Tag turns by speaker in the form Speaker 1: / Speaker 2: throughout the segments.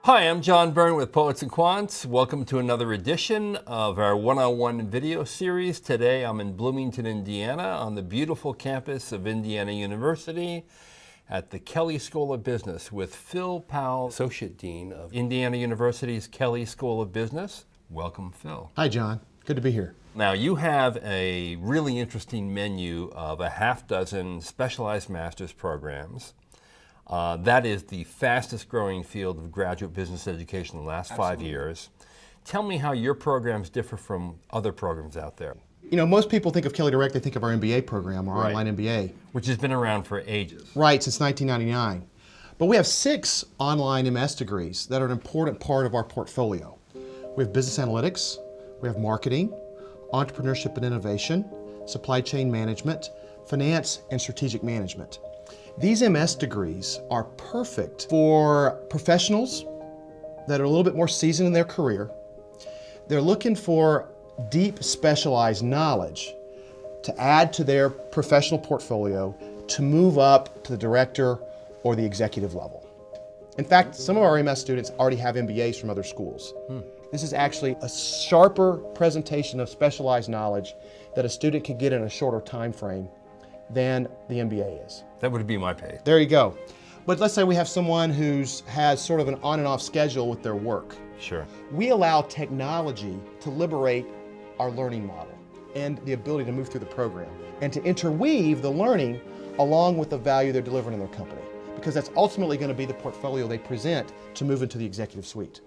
Speaker 1: Hi, I'm John Byrne with Poets Quants. Welcome to another edition of our one-on-one video series. Today I'm in Bloomington, Indiana on the beautiful campus of Indiana University at the Kelley School of Business with Phil Powell, Associate Dean of Indiana University's Kelley School of Business. Welcome, Phil.
Speaker 2: Hi, John. Good to be here.
Speaker 1: Now, you have a really interesting menu of a half dozen specialized master's programs. That is the fastest growing field of graduate business education in the last 5 years. Tell me how your programs differ from other programs out there.
Speaker 2: You know, most people think of Kelley Direct, they think of our MBA program, our online MBA.
Speaker 1: Which has been around for ages.
Speaker 2: Right, since 1999. But we have 6 online MS degrees that are an important part of our portfolio. We have business analytics, we have marketing, entrepreneurship and innovation, supply chain management, finance, and strategic management. These MS degrees are perfect for professionals that are a little bit more seasoned in their career. They're looking for deep specialized knowledge to add to their professional portfolio to move up to the director or the executive level. In fact, some of our MS students already have MBAs from other schools. This is actually a sharper presentation of specialized knowledge that a student can get in a shorter time frame than the MBA is.
Speaker 1: That would be my pace.
Speaker 2: There you go. But let's say we have someone who has sort of an on and off schedule with their work.
Speaker 1: Sure.
Speaker 2: We allow technology to liberate our learning model and the ability to move through the program and to interweave the learning along with the value they're delivering in their company, because that's ultimately going to be the portfolio they present to move into the executive suite.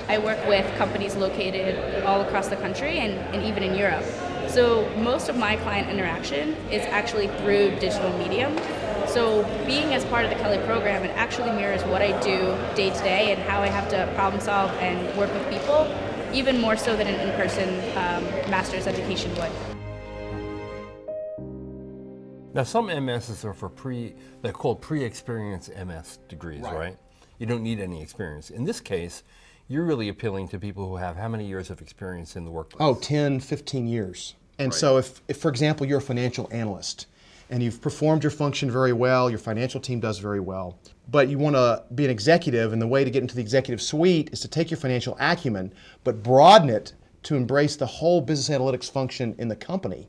Speaker 3: I work with companies located all across the country and even in Europe. So most of my client interaction is actually through digital medium. So being as part of the Kelley program, it actually mirrors what I do day to day and how I have to problem solve and work with people, even more so than an in-person master's education would.
Speaker 1: Now, some MSs are for they're called pre-experience MS degrees, right? You don't need any experience. In this case, you're really appealing to people who have how many years of experience in the workplace?
Speaker 2: Oh, 10, 15 years. And so if, for example, you're a financial analyst and you've performed your function very well, your financial team does very well, but you want to be an executive, and the way to get into the executive suite is to take your financial acumen, but broaden it to embrace the whole business analytics function in the company.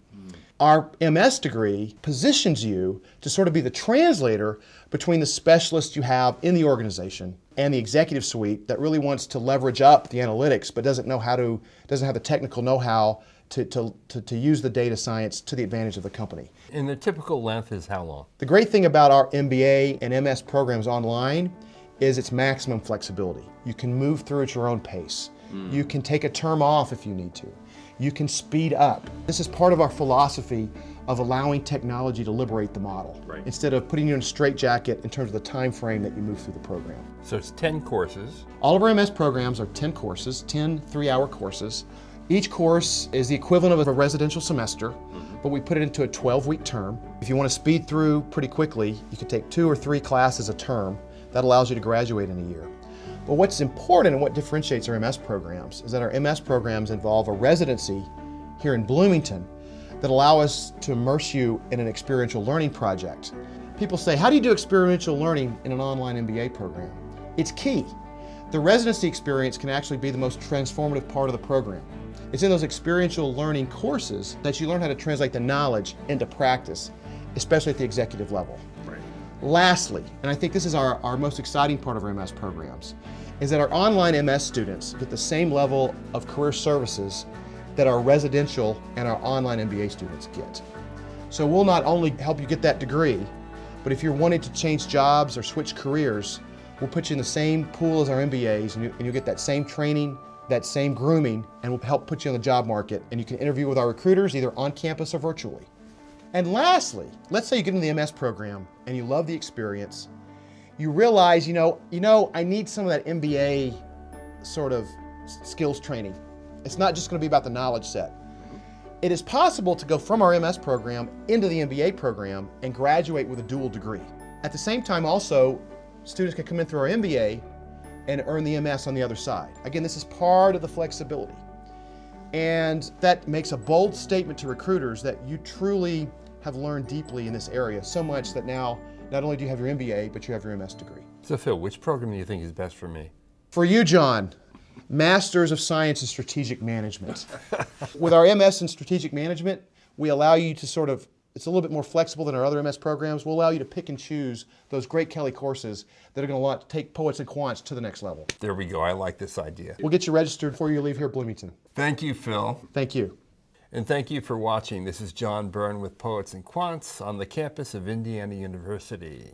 Speaker 2: Our MS degree positions you to sort of be the translator between the specialists you have in the organization and the executive suite that really wants to leverage up the analytics but doesn't have the technical know-how to use the data science to the advantage of the company.
Speaker 1: And the typical length is how long?
Speaker 2: The great thing about our MBA and MS programs online is its maximum flexibility. You can move through at your own pace. You can take a term off if you need to. You can speed up. This is part of our philosophy of allowing technology to liberate the model, instead of putting you in a straitjacket in terms of the time frame that you move through the program.
Speaker 1: So it's 10 courses.
Speaker 2: All of our MS programs are 10 courses, 10 3-hour courses. Each course is the equivalent of a residential semester, but we put it into a 12-week term. If you want to speed through pretty quickly, you can take 2 or 3 classes a term. That allows you to graduate in a year. But what's important and what differentiates our MS programs is that our MS programs involve a residency here in Bloomington that allow us to immerse you in an experiential learning project. People say, how do you do experiential learning in an online MBA program? It's key. The residency experience can actually be the most transformative part of the program. It's in those experiential learning courses that you learn how to translate the knowledge into practice, especially at the executive level. Lastly, and I think this is our most exciting part of our MS programs, is that our online MS students get the same level of career services that our residential and our online MBA students get. So we'll not only help you get that degree, but if you're wanting to change jobs or switch careers, we'll put you in the same pool as our MBAs, and you'll get that same training, that same grooming, and we'll help put you on the job market, and you can interview with our recruiters either on campus or virtually. And lastly, let's say you get into the MS program and you love the experience. You realize, you know, I need some of that MBA sort of skills training. It's not just going to be about the knowledge set. It is possible to go from our MS program into the MBA program and graduate with a dual degree. At the same time, also, students can come in through our MBA and earn the MS on the other side. Again, this is part of the flexibility. And that makes a bold statement to recruiters that you truly have learned deeply in this area, so much that now not only do you have your MBA, but you have your MS degree.
Speaker 1: So Phil, which program do you think is best for me?
Speaker 2: For you, John, Masters of Science in Strategic Management. With our MS in Strategic Management, we allow you to sort of, it's a little bit more flexible than our other MS programs. We'll allow you to pick and choose those great Kelley courses that are going to take Poets and Quants to the next level.
Speaker 1: There we go. I like this idea.
Speaker 2: We'll get you registered before you leave here, Bloomington.
Speaker 1: Thank you, Phil.
Speaker 2: Thank you.
Speaker 1: And thank you for watching. This is John Byrne with Poets and Quants on the campus of Indiana University.